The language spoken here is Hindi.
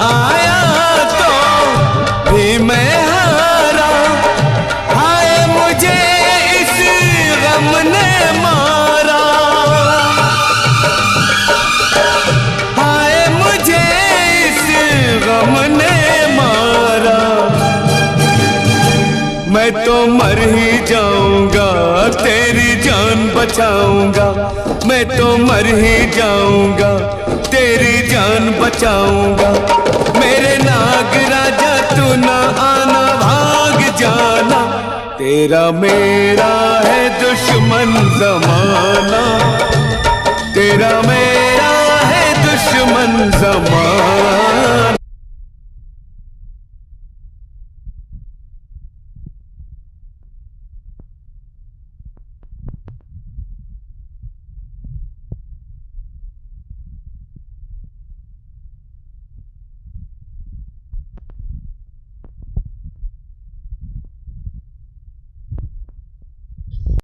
आया तो भी मैं हारा। हाय मुझे इस गम ने मारा, हाय मुझे इस गम ने मारा। मैं तो मर ही जाऊंगा, तेरी जान बचाऊंगा। मैं तो मर ही जाऊंगा, तेरी जान बचाऊंगा। मेरे नाग राजा तू ना आना, भाग जाना। तेरा मेरा है दुश्मन जमाना, तेरा मेरा है दुश्मन जमाना।